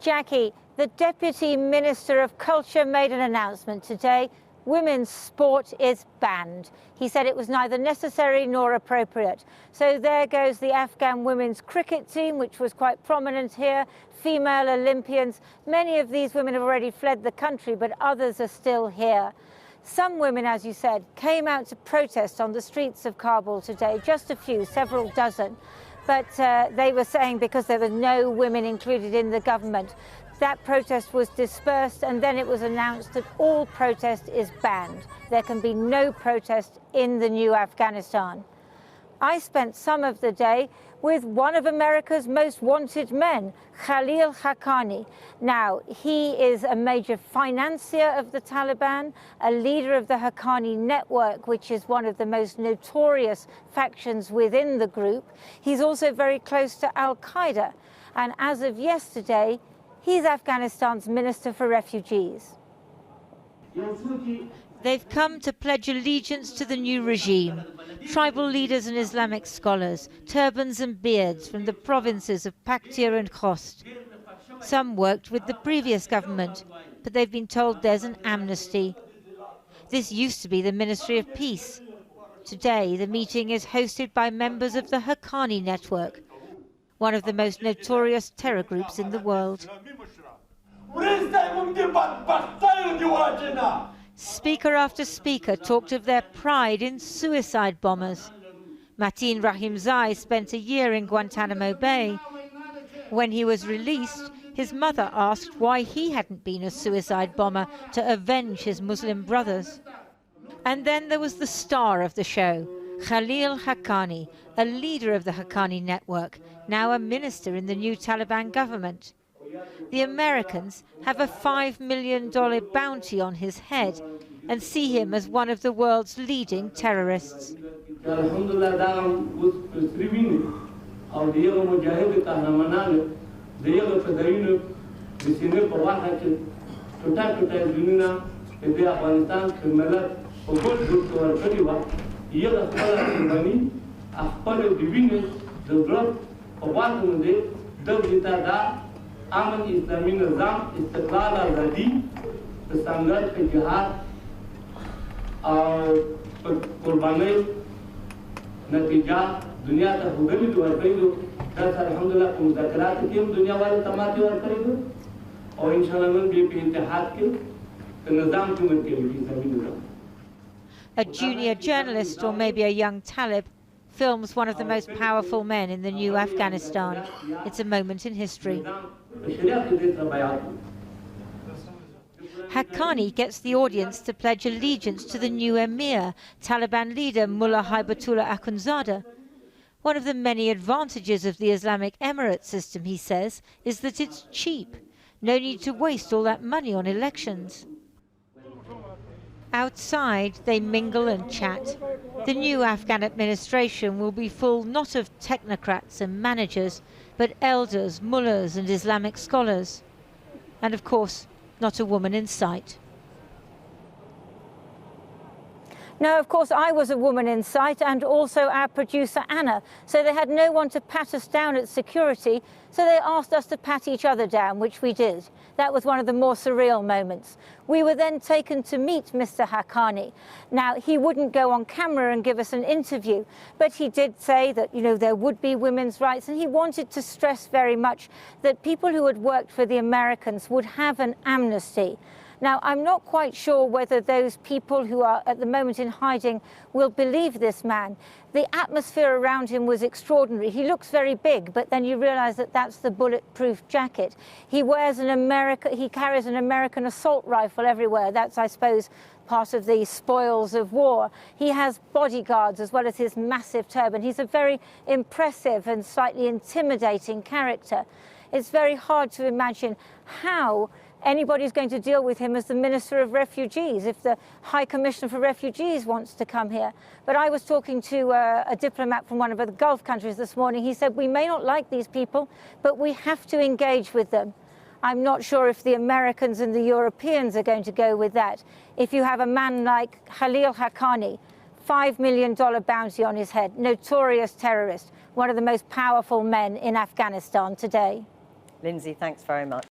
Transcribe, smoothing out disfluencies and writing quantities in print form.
Jackie, the Deputy Minister of Culture made an announcement today. Women's sport is banned. He said it was neither necessary nor appropriate. So there goes the Afghan women's cricket team, which was quite prominent here, female Olympians. Many of these women have already fled the country, but others are still here. Some women, as you said, came out to protest on the streets of Kabul today, just a few, several dozen. But they were saying because there were no women included in the government, that protest was dispersed, and then it was announced that all protest is banned. There can be no protest in the new Afghanistan. I spent some of the day with one of America's most wanted men, Khalil Haqqani. Now, he is a major financier of the Taliban, a leader of the Haqqani network, which is one of the most notorious factions within the group. He's also very close to Al-Qaeda, and as of yesterday, he's Afghanistan's Minister for Refugees. They've come to pledge allegiance to the new regime. Tribal leaders and Islamic scholars, turbans and beards from the provinces of Paktia and Khost. Some worked with the previous government, but they've been told there's an amnesty. This used to be the Ministry of Peace. Today, the meeting is hosted by members of the Haqqani network, one of the most notorious terror groups in the world. Speaker after speaker talked of their pride in suicide bombers. Mateen Rahimzai spent a year in Guantanamo Bay. When he was released, his mother asked why he hadn't been a suicide bomber to avenge his Muslim brothers. And then there was the star of the show, Khalil Haqqani, a leader of the Haqqani network, now a minister in the new Taliban government. The Americans have a $5 million bounty on his head and see him as one of the world's leading terrorists. امن اسلامی نظام استقلال آزادی संघर्ष के जिहाद और कुर्बानी नतीजा दुनिया का हुगली दुआर करेंगे दस अल्हम्दुलिल्लाह को मुज़ाकरात के हम दुनिया वाले तमाम दुआर करेंगे और इंशाल्लाह हम भी इत्तेहाद के निज़ाम की मदद करेंगे इस्लामी निज़ाम. A junior journalist, or maybe a young Talib, films one of the most powerful men in the new Afghanistan. It's a moment in history. Haqqani gets the audience to pledge allegiance to the new emir, Taliban leader Mullah Haibatullah Akhundzada. One of the many advantages of the Islamic Emirate system, he says, is that it's cheap. No need to waste all that money on elections. Outside, they mingle and chat. The new Afghan administration will be full not of technocrats and managers, but elders, mullahs and Islamic scholars. And of course, not a woman in sight. No, of course, I was a woman in sight, and also our producer, Anna. So they had no one to pat us down at security, so they asked us to pat each other down, which we did. That was one of the more surreal moments. We were then taken to meet Mr. Haqqani. Now, he wouldn't go on camera and give us an interview, but he did say that, you know, there would be women's rights, and he wanted to stress very much that people who had worked for the Americans would have an amnesty. Now, I'm not quite sure whether those people who are at the moment in hiding will believe this man. The atmosphere around him was extraordinary. He looks very big, but then you realize that that's the bulletproof jacket. He carries an American assault rifle everywhere. That's, I suppose, part of the spoils of war. He has bodyguards as well as his massive turban. He's a very impressive and slightly intimidating character. It's very hard to imagine how anybody's going to deal with him as the Minister of Refugees if the High Commissioner for Refugees wants to come here. But I was talking to a diplomat from one of the Gulf countries this morning. He said, we may not like these people, but we have to engage with them. I'm not sure if the Americans and the Europeans are going to go with that. If you have a man like Khalil Haqqani, $5 million bounty on his head, notorious terrorist, one of the most powerful men in Afghanistan today. Lindsay, thanks very much.